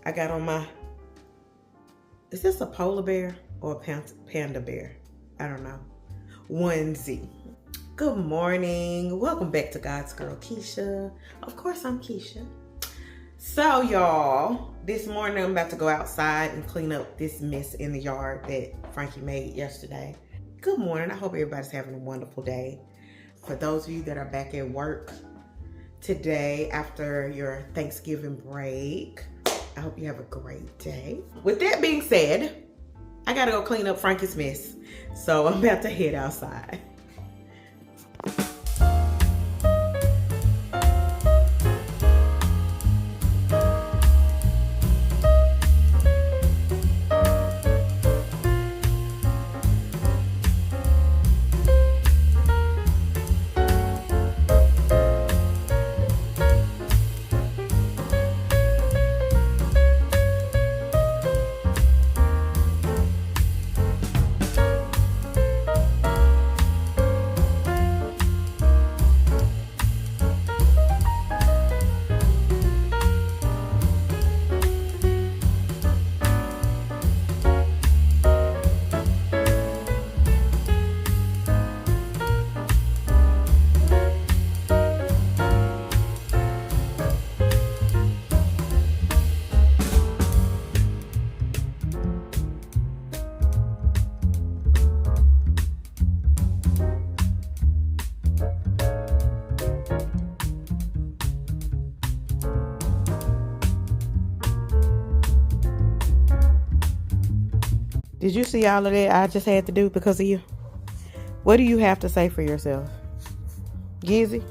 I got on my, is this a polar bear or a panda bear? I don't know. Onesie. Good morning. Welcome back to God's Girl Kesha. Of course, I'm Kesha. So, y'all, this morning I'm about to go outside and clean up this mess in the yard that Frankie made yesterday. Good morning. I hope everybody's having a wonderful day. For those of you that are back at work today after your Thanksgiving break, I hope you have a great day. With that being said, I gotta go clean up Frankie's mess. So I'm about to head outside. Did you see all of that I just had to do because of you? What do you have to say for yourself? Gizzy?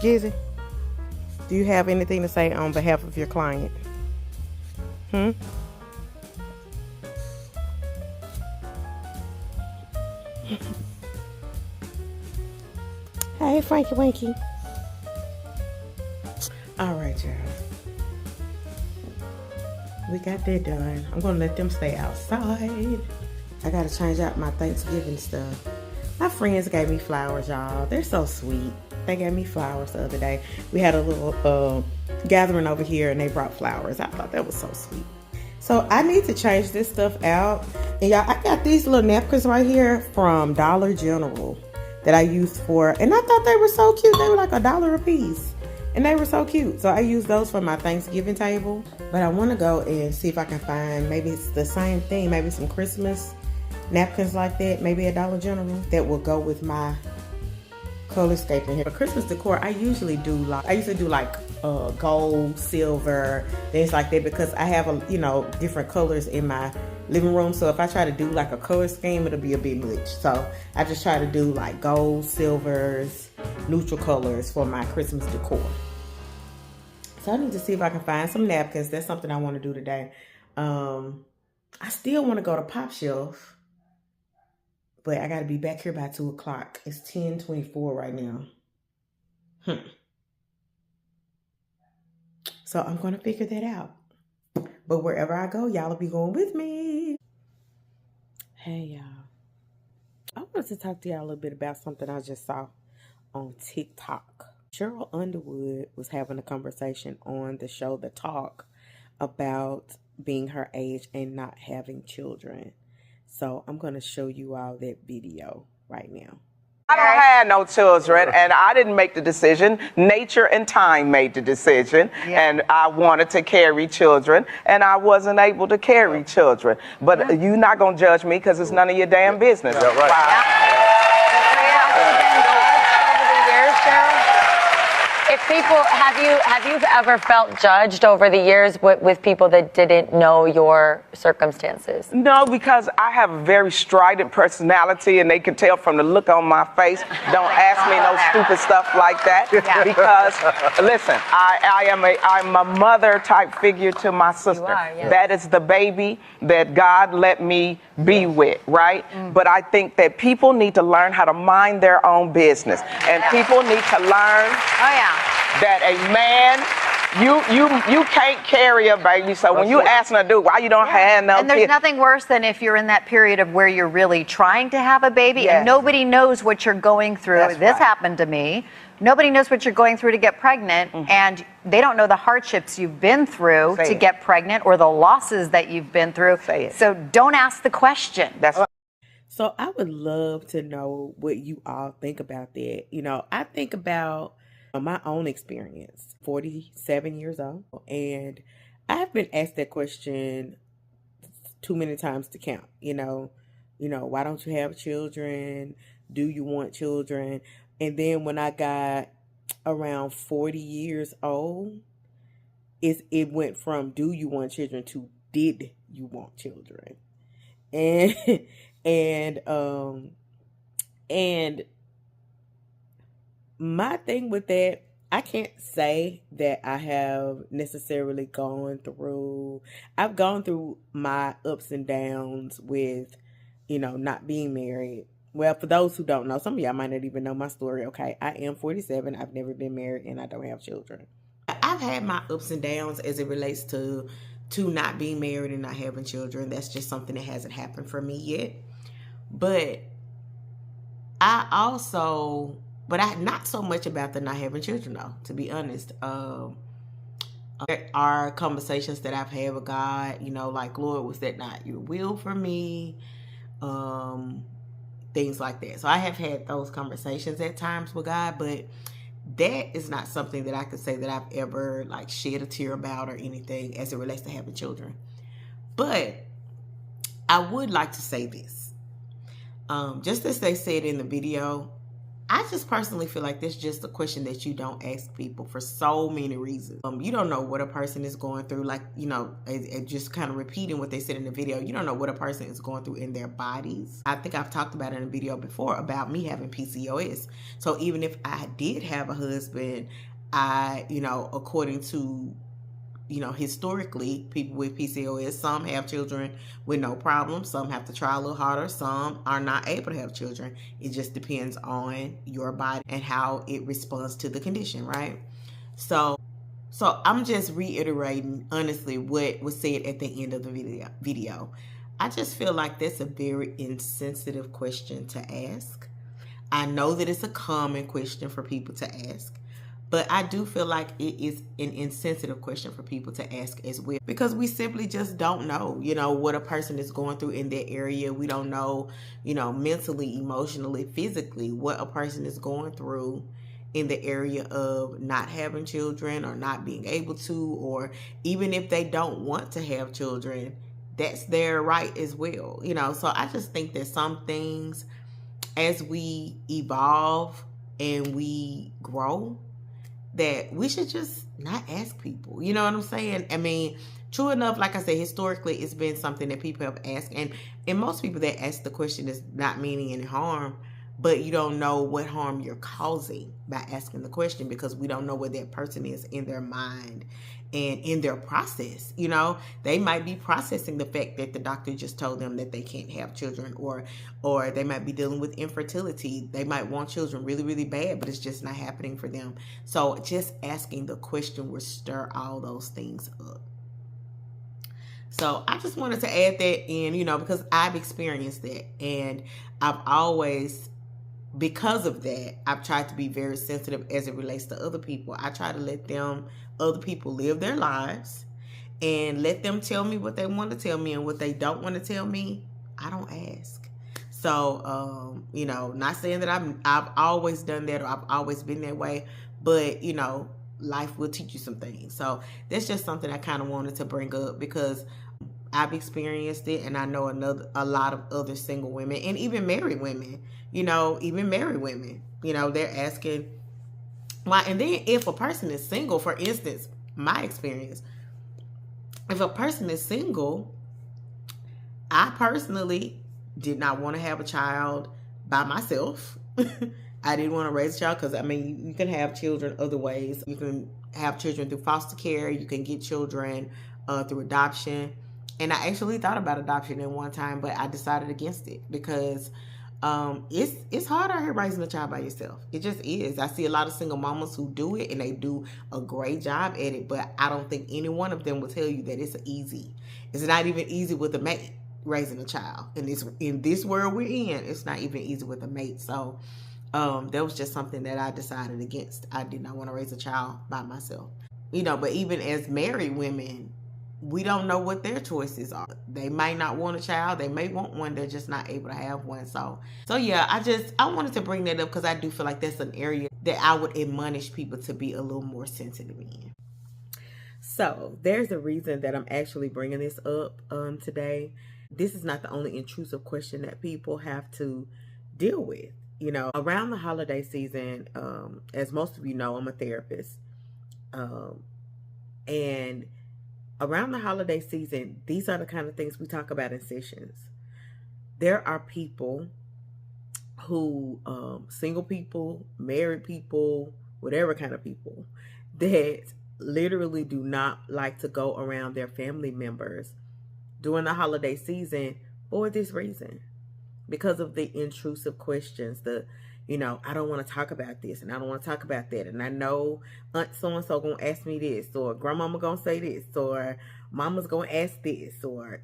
Gizzy? Do you have anything to say on behalf of your client? Hey, Frankie Winky. All right, y'all. We got that done. I'm gonna let them stay outside. I gotta change out my Thanksgiving stuff. My friends gave me flowers, y'all. They're so sweet. They gave me flowers the other day. We had a little gathering over here and they brought flowers. I thought that was so sweet. So I need to change this stuff out. And y'all, I got these little napkins right here from Dollar General that I used for, and I thought they were so cute. They were like $1 a piece. And they were so cute. So I used those for my Thanksgiving table. But I want to go and see if I can find, maybe it's the same thing, maybe some Christmas napkins like that, maybe at Dollar General, that will go with my colorscape in here. For Christmas decor, I usually do like gold, silver, things like that, because I have different colors in my living room. So if I try to do like a color scheme, it'll be a bit much. So I just try to do like gold, silvers, neutral colors for my Christmas decor. So I need to see if I can find some napkins. That's something I want to do today. I still want to go to Pop Shelf, but I got to be back here by 2 o'clock. It's 10:24 right now. So I'm going to figure that out. But wherever I go, y'all will be going with me. Hey, y'all. I wanted to talk to y'all a little bit about something I just saw on TikTok. Cheryl Underwood was having a conversation on the show The Talk about being her age and not having children. So I'm going to show you all that video right now. I don't have no children, and I didn't make the decision. Nature and time made the decision, and I wanted to carry children, and I wasn't able to carry children. But you're not going to judge me because it's none of your damn business. Yeah, right. Wow. If people, have you ever felt judged over the years with people that didn't know your circumstances? No, because I have a very strident personality, and they can tell from the look on my face. Don't ask me no stupid stuff like that. Because, listen, I'm a mother type figure to my sister. You are, yes. That is the baby that God let me be with, right? But I think that people need to learn how to mind their own business. And people need to learn that a man you can't carry a baby. So when you asking a dude why you don't have no And there's kid, nothing worse than if you're in that period of where you're really trying to have a baby Yes. and nobody knows what you're going through. That's This right. happened to me. Nobody knows what you're going through to get pregnant, and they don't know the hardships you've been through Say to it. get pregnant or the losses that you've been through. Say it. So don't ask the question. that's So I would love to know what you all think about that. You know, I think about my own experience, 47 years old, and I've been asked that question too many times to count. Why don't you have children? Do you want children? And then when I got around 40 years old, it went from do you want children to did you want children? And and my thing with that, I can't say that I have necessarily I've gone through my ups and downs with, not being married. Well, for those who don't know, some of y'all might not even know my story. Okay, I am 47. I've never been married and I don't have children. I've had my ups and downs as it relates to not being married and not having children. That's just something that hasn't happened for me yet. But not so much about the not having children though, to be honest. There are conversations that I've had with God, like, Lord, was that not your will for me? Things like that. So I have had those conversations at times with God, but that is not something that I could say that I've ever like shed a tear about or anything as it relates to having children. But I would like to say this. Just as they said in the video, I just personally feel like that's just a question that you don't ask people for so many reasons. You don't know what a person is going through. Like, just kind of repeating what they said in the video, you don't know what a person is going through in their bodies. I think I've talked about it in a video before about me having PCOS. So even if I did have a husband, according to historically, people with PCOS, some have children with no problem. Some have to try a little harder. Some are not able to have children. It just depends on your body and how it responds to the condition, right? So I'm just reiterating, honestly, what was said at the end of the video. I just feel like that's a very insensitive question to ask. I know that it's a common question for people to ask. But I do feel like it is an insensitive question for people to ask as well, because we simply just don't know, what a person is going through in that area. We don't know, mentally, emotionally, physically, what a person is going through in the area of not having children or not being able to, or even if they don't want to have children, that's their right as well. So I just think that some things, as we evolve and we grow, that we should just not ask people. You know what I'm saying? I mean, true enough, like I said, historically, it's been something that people have asked. And most people that ask the question is not meaning any harm, but you don't know what harm you're causing by asking the question, because we don't know where that person is in their mind and in their process. They might be processing the fact that the doctor just told them that they can't have children, or they might be dealing with infertility. They might want children really, really bad, but it's just not happening for them. So just asking the question will stir all those things up. So I just wanted to add that in, because I've experienced that, and I've always, because of that, I've tried to be very sensitive as it relates to other people. I try to let other people live their lives and let them tell me what they want to tell me, and what they don't want to tell me, I don't ask. So, not saying that I've always done that or I've always been that way, but, life will teach you some things. So that's just something I kind of wanted to bring up, because I've experienced it, and I know a lot of other single women, and even married women, they're asking why. And then if a person is single, for instance, my experience, if a person is single, I personally did not want to have a child by myself. I didn't want to raise a child, because, you can have children other ways. You can have children through foster care. You can get children through adoption. And I actually thought about adoption at one time, but I decided against it, because It's hard out here raising a child by yourself. It just is. I see a lot of single mamas who do it and they do a great job at it, but I don't think any one of them will tell you that it's easy. It's not even easy with a mate raising a child. And in this world we're in, it's not even easy with a mate. So that was just something that I decided against. I did not want to raise a child by myself. But even as married women, we don't know what their choices are. They might not want a child. They may want one. They're just not able to have one. So yeah, I wanted to bring that up because I do feel like that's an area that I would admonish people to be a little more sensitive in. So there's a reason that I'm actually bringing this up today. This is not the only intrusive question that people have to deal with. Around the holiday season, as most of you know, I'm a therapist. And around the holiday season, these are the kind of things we talk about in sessions. There are people who, single people, married people, whatever kind of people, that literally do not like to go around their family members during the holiday season for this reason. Because of the intrusive questions, I don't want to talk about this and I don't want to talk about that. And I know Aunt so-and-so going to ask me this, or grandmama going to say this, or mama's going to ask this, or,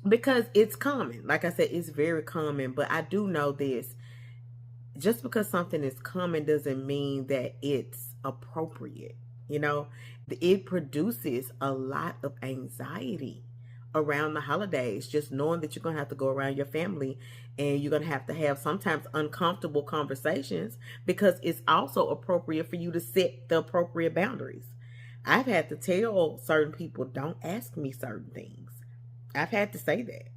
because it's common. Like I said, it's very common. But I do know this. Just because something is common doesn't mean that it's appropriate. It produces a lot of anxiety around the holidays, just knowing that you're going to have to go around your family and you're going to have sometimes uncomfortable conversations, because it's also appropriate for you to set the appropriate boundaries. I've had to tell certain people, don't ask me certain things. I've had to say that,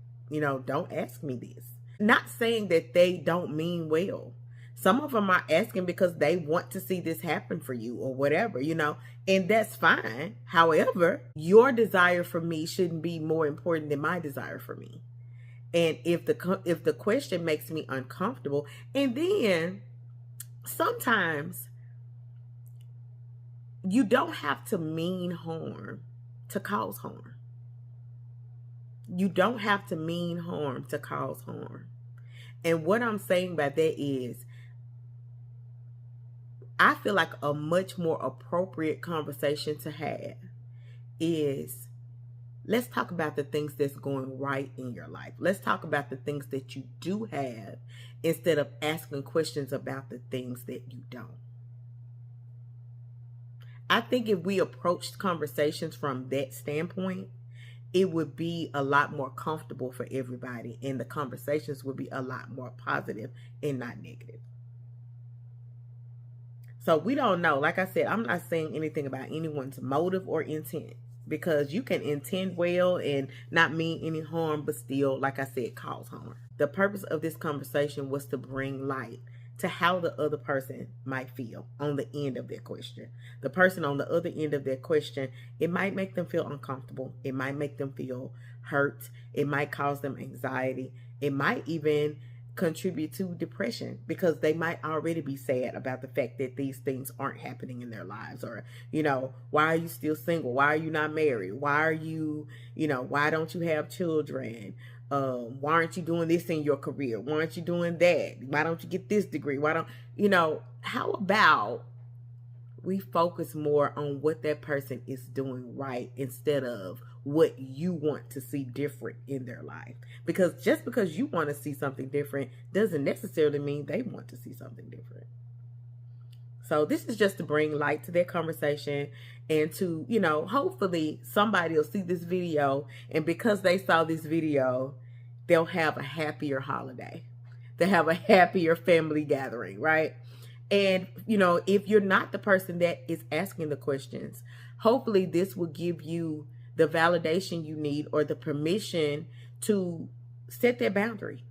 don't ask me this. Not saying that they don't mean well. Some of them are asking because they want to see this happen for you or whatever, and that's fine. However, your desire for me shouldn't be more important than my desire for me. And if the question makes me uncomfortable, and then sometimes you don't have to mean harm to cause harm. You don't have to mean harm to cause harm. And what I'm saying by that is, I feel like a much more appropriate conversation to have is, let's talk about the things that's going right in your life. Let's talk about the things that you do have instead of asking questions about the things that you don't. I think if we approached conversations from that standpoint, it would be a lot more comfortable for everybody, and the conversations would be a lot more positive and not negative. So we don't know. Like I said, I'm not saying anything about anyone's motive or intent, because you can intend well and not mean any harm, but still, like I said, cause harm. The purpose of this conversation was to bring light to how the other person might feel on the end of their question. The person on the other end of their question, it might make them feel uncomfortable. It might make them feel hurt. It might cause them anxiety. It might even contribute to depression, because they might already be sad about the fact that these things aren't happening in their lives. Or, why are you still single? Why are you not married? Why are you, why don't you have children? Why aren't you doing this in your career? Why aren't you doing that? Why don't you get this degree? Why don't, how about we focus more on what that person is doing right instead of what you want to see different in their life? Because just because you want to see something different doesn't necessarily mean they want to see something different. So this is just to bring light to their conversation, and to, hopefully somebody will see this video, and because they saw this video, they'll have a happier holiday. They'll have a happier family gathering, right? And, if you're not the person that is asking the questions, hopefully this will give you the validation you need, or the permission to set that boundary.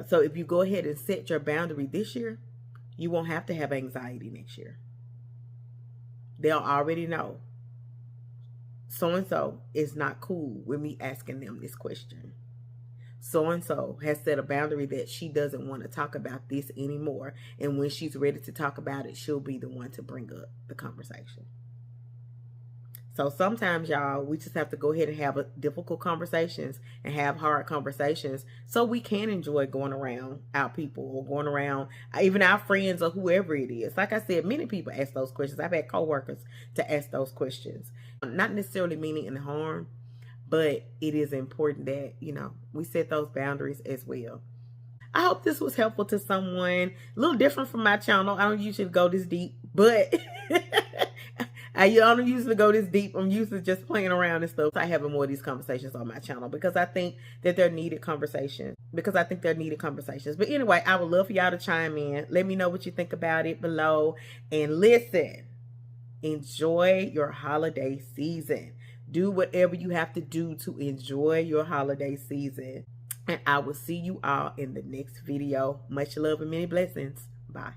So if you go ahead and set your boundary this year, you won't have to have anxiety next year. They'll already know so-and-so is not cool with me asking them this question. So-and-so has set a boundary that she doesn't want to talk about this anymore. And when she's ready to talk about it, she'll be the one to bring up the conversation. So sometimes, y'all, we just have to go ahead and have difficult conversations and have hard conversations so we can enjoy going around our people or going around even our friends or whoever it is. Like I said, many people ask those questions. I've had coworkers to ask those questions. Not necessarily meaning any harm, but it is important that, you know, we set those boundaries as well. I hope this was helpful to someone. A little different from my channel. I don't usually go this deep, but I don't usually go this deep. I'm usually just playing around and stuff. I have more of these conversations on my channel because I think that they're needed conversations. But anyway, I would love for y'all to chime in. Let me know what you think about it below. And listen, enjoy your holiday season. Do whatever you have to do to enjoy your holiday season. And I will see you all in the next video. Much love and many blessings. Bye.